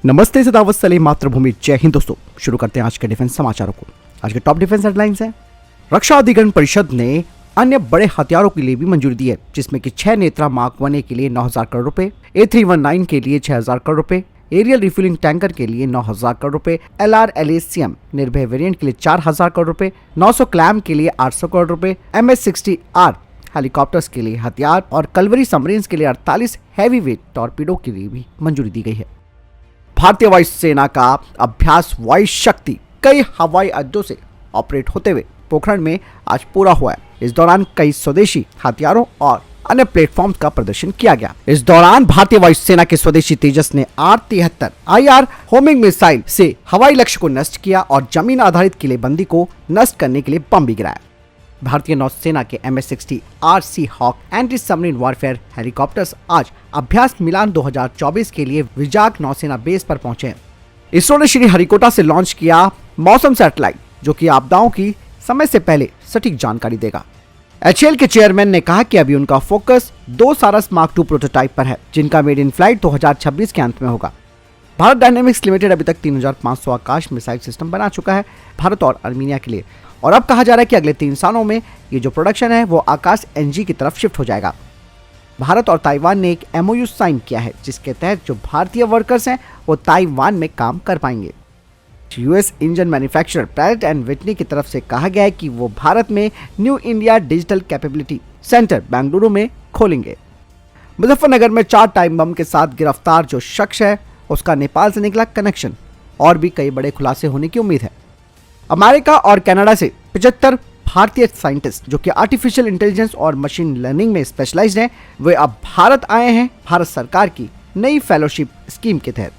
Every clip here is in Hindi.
नमस्ते, सदावत सलीम, मातृभूमि, जय हिंद। दोस्तों, शुरू करते हैं आज के डिफेंस समाचारों को। आज के टॉप डिफेंस हेडलाइंस हैं। रक्षा अधिग्रहण परिषद ने अन्य बड़े हथियारों के लिए भी मंजूरी दी है, जिसमें कि 6 नेत्रा मार्क 1 के लिए 9,000 करोड़ रुपए, A319 के लिए 6,000 करोड़ रुपए, एरियल रिफ्यूलिंग टैंकर के लिए 9,000 करोड़ रुपए, LRLACM निर्भय वेरिएंट के लिए 4,000 करोड़ रुपए, 900 क्लैम के लिए 800 करोड़ रुपए, MS-60R हेलीकॉप्टर्स के लिए हथियार और कलवरी सबमरीन्स के लिए 48 हैवी वेट टॉर्पीडो के लिए भी मंजूरी दी गई है। भारतीय वायुसेना का अभ्यास वायु शक्ति कई हवाई अड्डों से ऑपरेट होते हुए पोखरण में आज पूरा हुआ है। इस दौरान कई स्वदेशी हथियारों और अन्य प्लेटफॉर्म्स का प्रदर्शन किया गया। इस दौरान भारतीय वायुसेना के स्वदेशी तेजस ने R-73 IR होमिंग मिसाइल से हवाई लक्ष्य को नष्ट किया और जमीन आधारित किलेबंदी को नष्ट करने के लिए बम भी गिराया। भारतीय नौसेना के MS-60R Seahawk anti submarine warfare helicopters आज अभ्यास मिलान 2024 के लिए विजाग नौसेना बेस पर पहुंचे हैं। इसरो ने श्रीहरिकोटा से लॉन्च किया मौसम सैटेलाइट, जो कि आपदाओं की समय से पहले सटीक जानकारी देगा। HAL के चेयरमैन ने कहा कि अभी उनका फोकस 2 सारस मार्क 2 प्रोटोटाइप पर है, जिनका मेड इन फ्लाइट 2026 के अंत में होगा। भारत डायनेमिक्स लिमिटेड अभी तक 3,500 आकाश मिसाइल सिस्टम बना चुका है भारत और अर्मीनिया के लिए, और अब कहा जा रहा है कि अगले 3 सालों में ये जो प्रोडक्शन है वो आकाश NG की तरफ शिफ्ट हो जाएगा। भारत और ताइवान ने एक MOU साइन किया है, जिसके तहत जो भारतीय वर्कर्स हैं वो ताइवान में काम कर पाएंगे। US engine manufacturer Pratt and Whitney की तरफ से कहा गया है कि वो भारत में new India digital capability centre Bengaluru में खोलेंगे। मुजफ्फरनगर में 4 टाइम बम के साथ गिरफ्तार जो शख्स है उसका नेपाल से निकला कनेक्शन, और भी कई बड़े खुलासे होने की उम्मीद है। अमेरिका और कनाडा से 75 भारतीय साइंटिस्ट जो कि आर्टिफिशियल इंटेलिजेंस और मशीन लर्निंग में स्पेशलाइज्ड हैं, वे अब भारत आए हैं भारत सरकार की नई फेलोशिप स्कीम के तहत।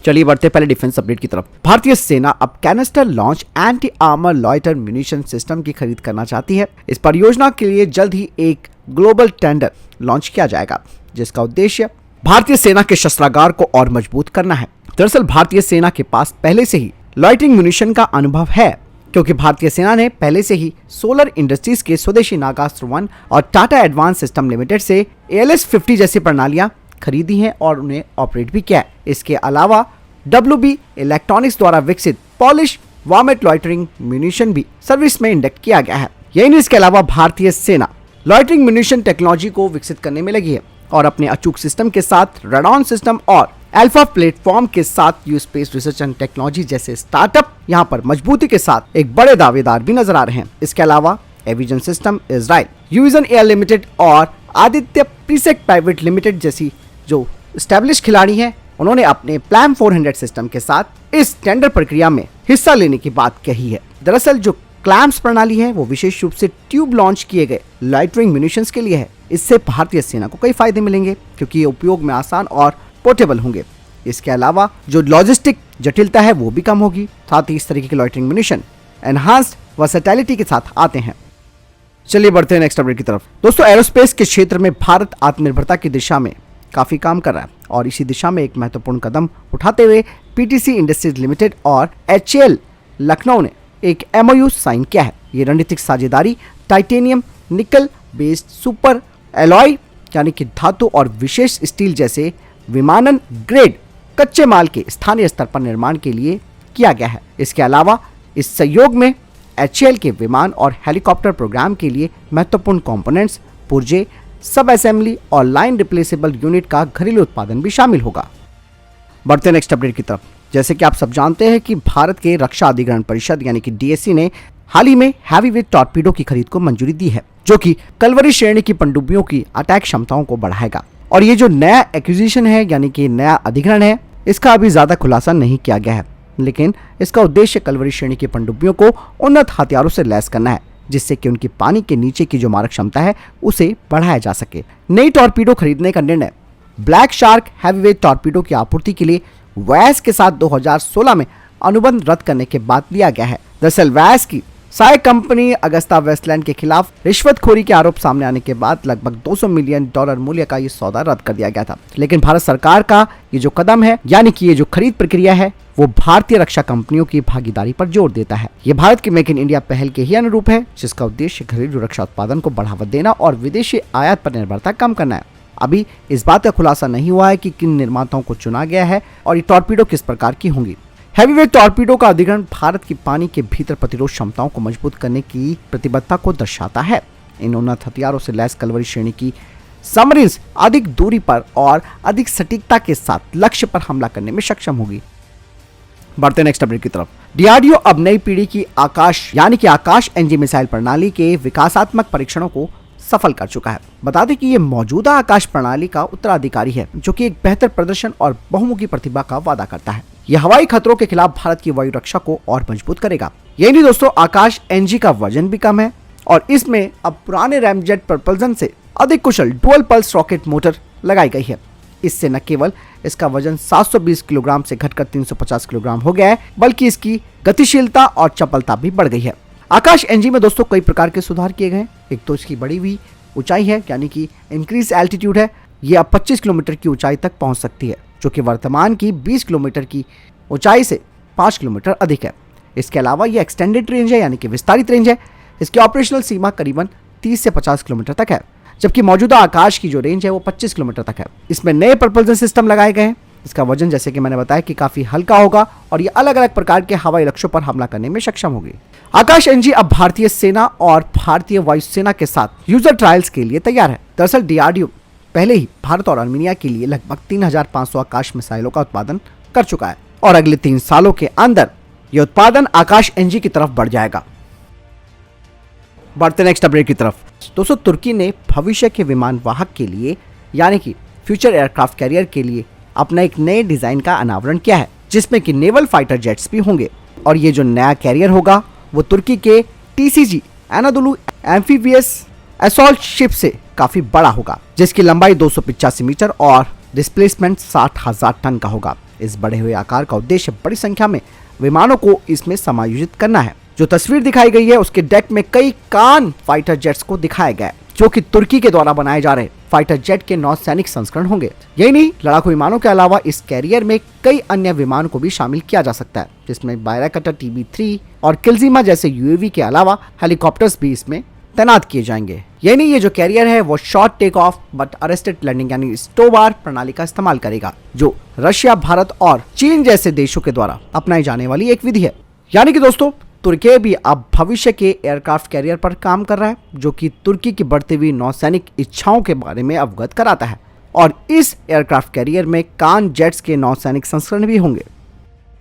चलिए बढ़ते पहले डिफेंस अपडेट की तरफ। भारतीय सेना अब canister launch anti armour loiter munition system की खरीद करना चाहती है। इस परियोजना के लिए जल्द ही एक ग्लोबल टेंडर लॉन्च किया जाएगा, जिसका उद्देश्य भारतीय सेना के शस्त्रागार को और मजबूत करना है। दरअसल भारतीय सेना के पास पहले से ही लॉइटिंग म्यूनिशन का अनुभव है, क्योंकि भारतीय सेना ने पहले से ही सोलर इंडस्ट्रीज के स्वदेशी नागास्त्र 1 और टाटा एडवांस सिस्टम लिमिटेड से ALS-50 जैसी प्रणालियां खरीदी हैं और उन्हें ऑपरेट भी किया है। इसके अलावा WB इलेक्ट्रॉनिक्स द्वारा विकसित पॉलिश वॉर्मेट लॉइटरिंग म्यूनिशन भी सर्विस में इंडक्ट किया गया है। यही नहीं, इसके अलावा भारतीय सेना लॉइटरिंग म्यूनिशन टेक्नोलॉजी को विकसित करने में लगी है और अपने अचूक सिस्टम के साथ रेडॉन सिस्टम और अल्फा प्लेटफॉर्म के साथ you space research and technology जैसे स्टार्टअप यहां पर मजबूती के साथ एक बड़े दावेदार भी नजर आ रहे हैं। इसके अलावा Avision system Israel, UVision air limited और आदित्य प्रीसेक प्राइवेट लिमिटेड जैसी जो स्टैब्लिश खिलाड़ी हैं, उन्होंने अपने प्लान 400 सिस्टम के साथ इस टेंडर प्रक्रिया में हिस्सा लेने की बात कही है। दरअसल जो क्लैम्प्स प्रणाली है वो विशेष रूप से ट्यूब लॉन्च किए गए लाइटरिंग म्यूनिशंस के लिए है। इससे भारतीय सेना को कई फायदे मिलेंगे, क्योंकि ये उपयोग में आसान और पोर्टेबल होंगे। इसके अलावा जो लॉजिस्टिक जटिलता है वो भी कम होगी। साथ ही इस तरीके के लॉइटरिंग म्यूनिशन एनहांस्ड वर्सेटिलिटी के साथ आते हैं। चलिए बढ़ते हैं नेक्स्ट अपडेट की तरफ। दोस्तों, एरोस्पेस के क्षेत्र में भारत आत्मनिर्भरता की दिशा में काफी काम कर रहा है, और इसी दिशा में एक महत्वपूर्ण कदम उठाते हुए PTC इंडस्ट्रीज लिमिटेड और HAL लखनऊ ने एक MOU साइन किया है। ये रणनीतिक साझेदारी टाइटेनियम निकल बेस्ड सुपर एलॉय यानी कि धातु और विशेष स्टील जैसे विमानन ग्रेड कच्चे माल के स्थानीय स्तर पर निर्माण के लिए किया गया है। इसके अलावा इस सहयोग में HAL के विमान और हेलीकॉप्टर प्रोग्राम के लिए महत्वपूर्ण कंपोनेंट्स, पुर्जे, सब असेंबली और लाइन रिप्लेसेबल यूनिट का घरेलू उत्पादन भी शामिल होगा। बढ़ते नेक्स्ट अपडेट की तरफ। जैसे कि आप सब जानते हैं कि भारत के रक्षा अधिग्रहण परिषद यानी कि DSC ने हाल ही में हैवी वेट टॉर्पीडो की खरीद को मंजूरी दी है, जो कि कलवरी श्रेणी की पनडुब्बियों की अटैक क्षमताओं को बढ़ाएगा। और ये जो नया एक्विजिशन है यानी कि नया अधिग्रहण है, इसका अभी ज्यादा खुलासा नहीं किया गया है, लेकिन इसका उद्देश्य कलवरी श्रेणी की पनडुब्बियों को उन्नत हथियारों से लैस करना है, जिससे कि उनकी पानी के नीचे की जो मारक क्षमता है उसे बढ़ाया जा सके। नई टॉर्पीडो खरीदने का निर्णय ब्लैक शार्क हैवीवेट टॉर्पीडो की आपूर्ति के लिए वैस के साथ 2016 में अनुबंध रद्द करने के बाद लिया गया है। दरअसल वैस की साय कंपनी अगस्ता वेस्टलैंड के खिलाफ रिश्वतखोरी के आरोप सामने आने के बाद लगभग $200 मिलियन मूल्य का ये सौदा रद्द कर दिया गया था। लेकिन भारत सरकार का ये जो कदम है यानी कि ये जो खरीद प्रक्रिया है वो भारतीय रक्षा कंपनियों की भागीदारी पर जोर देता है। ये भारत की मेक इन इंडिया पहल के ही अनुरूप है, जिसका उद्देश्य घरेलू रक्षा उत्पादन को बढ़ावा देना और विदेशी आयात पर निर्भरता कम करना है। अभी इस बात का खुलासा नहीं हुआ है कि किन निर्माताओं को चुना गया है और ये टॉर्पीडो किस प्रकार की होंगी। हैवीवेट टॉर्पीडो का अधिग्रहण भारत की पानी के भीतर प्रतिरोध क्षमताओं को मजबूत करने की प्रतिबद्धता को दर्शाता है। इन उन्नत हथियारों से लैस कलवरी श्रेणी की सबमरीन्स अधिक दूरी पर और अधिक सटीकता के साथ लक्ष्य पर हमला करने में सक्षम होगी। बढ़ते नेक्स्ट अपडेट की तरफ। डीआरडीओ अब नई पीढ़ी की आकाश यानी कि आकाश एनजी मिसाइल प्रणाली के विकासात्मक परीक्षणों को सफल कर चुका है। बता दें कि यह मौजूदा आकाश प्रणाली का उत्तराधिकारी है जो कि एक बेहतर प्रदर्शन और बहुमुखी प्रतिभा का वादा करता है। यह हवाई खतरों के खिलाफ भारत की वायु रक्षा को और मजबूत करेगा। यही नहीं दोस्तों, आकाश एनजी का वजन भी कम है और इसमें अब पुराने रैमजेट प्रपल्सन से अधिक कुशल डुअल पल्स रॉकेट मोटर लगाई गई है। इससे न केवल इसका वजन 720 किलोग्राम से घटकर 350 किलोग्राम हो गया है, बल्कि इसकी गतिशीलता और चपलता भी बढ़ गई है। आकाश एनजी में दोस्तों कई प्रकार के सुधार किए गए। एक तो इसकी बढ़ी हुई ऊंचाई है, यानी कि इंक्रीज एल्टीट्यूड है। ये अब 25 किलोमीटर की ऊंचाई तक पहुंच सकती है, जो कि वर्तमान की 20 किलोमीटर की ऊंचाई से 5 किलोमीटर अधिक है। इसके अलावा ये एक्सटेंडेड रेंज है, यानी कि विस्तारित रेंज है। इसकी ऑपरेशनल सीमा करीबन 30 से 50 किलोमीटर तक है, जबकि मौजूदा आकाश की जो रेंज है वो 25 किलोमीटर तक है। इसमें नए प्रपल्सन सिस्टम लगाए गए हैं। इसका वजन जैसे कि मैंने बताया कि काफी हल्का होगा और ये अलग अलग प्रकार के हवाई लक्ष्यों पर हमला करने में सक्षम होगी। आकाश एनजी अब भारतीय सेना और भारतीय वायुसेना के साथ यूजर ट्रायल्स के लिए तैयार है। दरअसल डीआरडीओ पहले ही भारत और आर्मेनिया के लिए लगभग 3500 आकाश मिसाइलों का उत्पादन कर चुका है और अगले 3 सालों के अंदर यह उत्पादन आकाश एनजी की तरफ बढ़ जाएगा। बढ़ते नेक्स्ट अपडेट की तरफ। दोस्तों, तुर्की ने भविष्य के विमान वाहक के लिए यानी कि फ्यूचर एयरक्राफ्ट कैरियर के लिए अपना एक नए डिजाइन का अनावरण किया है, जिसमें कि नेवल फाइटर जेट्स भी होंगे। और ये जो नया कैरियर होगा वो तुर्की के टीसीजी एनादोलू एम्फीबियस असॉल्ट शिप से काफी बड़ा होगा, जिसकी लंबाई 285 मीटर और डिस्प्लेसमेंट 60,000 टन का होगा। इस बढ़े हुए आकार का उद्देश्य बड़ी संख्या में विमानों को इसमें समायोजित करना है। जो तस्वीर दिखाई गई है उसके डेक में कई कान फाइटर जेट्स को दिखाया गया है, जो कि तुर्की के द्वारा बनाए जा रहे फाइटर जेट के नौसैनिक संस्करण होंगे। यही नहीं, लड़ाकू विमानों के अलावा इस कैरियर में कई अन्य विमानों को भी शामिल किया जा सकता है, जिसमें बायराकटर TB3 और किल्जिमा जैसे यूएवी के अलावा हेलीकॉप्टर्स भी इसमें तैनात किए जाएंगे। यही नहीं, ये जो कैरियर है वो short take off but arrested landing यानी स्टोबार प्रणाली का इस्तेमाल करेगा, जो रशिया, भारत और चीन जैसे देशों के द्वारा अपनाई जाने वाली एक विधि है। यानी कि दोस्तों, तुर्की भी अब भविष्य के एयरक्राफ्ट कैरियर पर काम कर रहा है, जो कि तुर्की की बढ़ती हुई नौसैनिक इच्छाओं के बारे में अवगत कराता है। और इस एयरक्राफ्ट कैरियर में कान जेट्स के नौसैनिक संस्करण भी होंगे।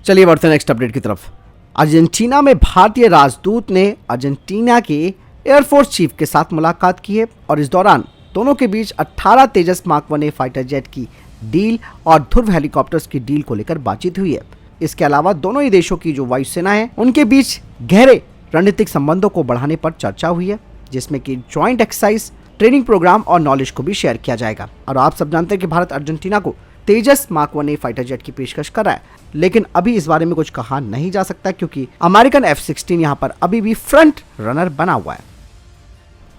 चलिए बढ़ते हैं नेक्स्ट अपडेट की तरफ। अर्जेंटीना में भारतीय राजदूत ने अर्जेंटीना के एयरफोर्स चीफ के साथ मुलाकात की है और इस दौरान दोनों के बीच 18 तेजस मार्क 1 फाइटर जेट की डील और ध्रुव हेलीकॉप्टर्स की डील को लेकर बातचीत हुई है। इसके अलावा दोनों ही देशों की जो वायुसेना है उनके बीच गहरे रणनीतिक संबंधों को बढ़ाने पर चर्चा हुई है, जिसमें कि ज्वाइंट एक्सरसाइज, ट्रेनिंग प्रोग्राम और नॉलेज को भी शेयर किया जाएगा। और आप सब जानते हैं कि भारत अर्जेंटीना को तेजस मार्क 1 फाइटर जेट की पेशकश कर रहा है, लेकिन अभी इस बारे में कुछ कहा नहीं जा सकता क्योंकि अमेरिकन F-16 यहाँ पर अभी भी फ्रंट रनर बना हुआ है।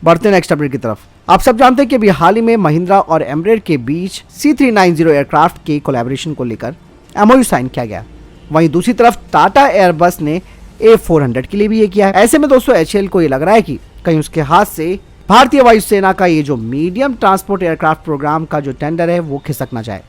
बढ़ते नेक्स्ट अपडेट की तरफ। आप सब जानते हैं कि अभी हाल ही में महिंद्रा और एमरेट के बीच C390 एयरक्राफ्ट के कोलैबोरेशन को लेकर MOU साइन किया गया। वहीं दूसरी तरफ टाटा एयरबस ने A400 के लिए भी ये किया है। ऐसे में दोस्तों HAL को ये लग रहा है कि कहीं उसके हाथ से भारतीय वायुसेना का ये जो मीडियम ट्रांसपोर्ट एयरक्राफ्ट प्रोग्राम का जो टेंडर है वो खिसक ना जाए।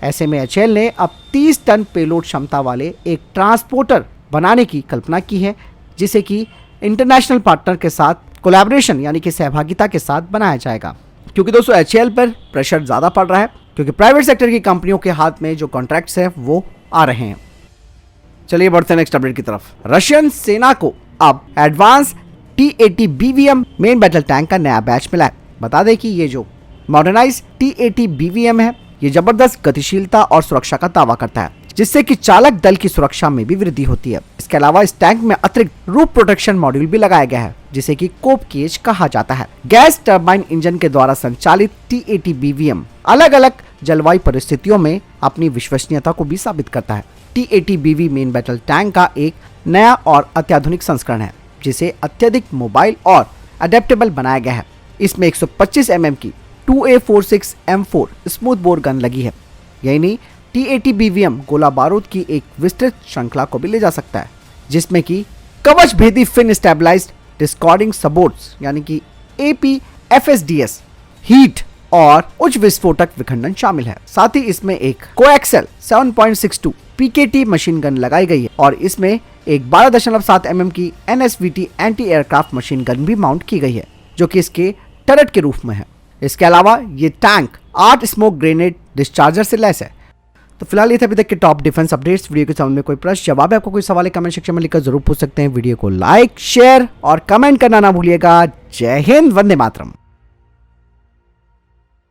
ऐसे में HAL ने अब 30 टन पेलोड क्षमता वाले एक ट्रांसपोर्टर बनाने की कल्पना की है, जिसे कि इंटरनेशनल पार्टनर के साथ कोलैबोरेशन यानी कि सहभागिता के साथ बनाया जाएगा। क्योंकि दोस्तों HAL पर प्रेशर ज्यादा पड़ रहा है, क्योंकि प्राइवेट सेक्टर की कंपनियों के हाथ में जो कॉन्ट्रैक्ट्स है वो आ रहे हैं। चलिए बढ़ते हैं नेक्स्ट अपडेट की तरफ। रशियन सेना को अब advance T-80 BVM main battle tank का नया बैच मिला है। बता दें कि ये जो मॉडर्नाइज T-80 BVM है ये जबरदस्त गतिशीलता और सुरक्षा का दावा करता है, जिससे कि चालक दल की सुरक्षा में भी वृद्धि होती है। इसके अलावा इस टैंक में अतिरिक्त रूफ प्रोटेक्शन मॉड्यूल भी लगाया गया है, जिसे कि कोप केज कहा जाता है। गैस टर्बाइन इंजन के द्वारा संचालित T-80 BVM अलग अलग जलवायु परिस्थितियों में अपनी विश्वसनीयता को भी साबित करता है। T-80 BV main battle tank का एक नया और अत्याधुनिक संस्करण है, जिसे अत्यधिक मोबाइल और अडेप्टेबल बनाया गया है। इसमें 125 mm की 2A46 M4 smooth bore gun लगी है। यही नहीं, T-80 BVM गोला बारूद की एक विस्तृत श्रृंखला को भी ले जा सकता है, जिसमें कि कवच भेदी फिन स्टेबलाइज्ड डिस्कॉर्डिंग सपोर्ट्स यानी कि APFSDS, हीट और उच्च विस्फोटक विखंडन शामिल है। साथ ही इसमें एक कोएक्सेल 7.62 पीकेटी मशीन गन लगाई गई है और इसमें एक 12.7 mm की NSVT anti aircraft machine gun भी माउंट की गई है, जो कि इसके टर्रेट के रूप में है। इसके अलावा ये टैंक 8 स्मोक ग्रेनेड डिस्चार्जर से लैस है। तो फिलहाल ये थे अभी तक के टॉप डिफेंस अपडेट्स। वीडियो के सामने में कोई प्रश्न जवाब है, आपको कोई सवाल है, कमेंट सेक्शन में लिखकर जरूर पूछ सकते हैं। वीडियो को लाइक, शेयर और कमेंट करना ना भूलिएगा। जय हिंद, वंदे मातरम।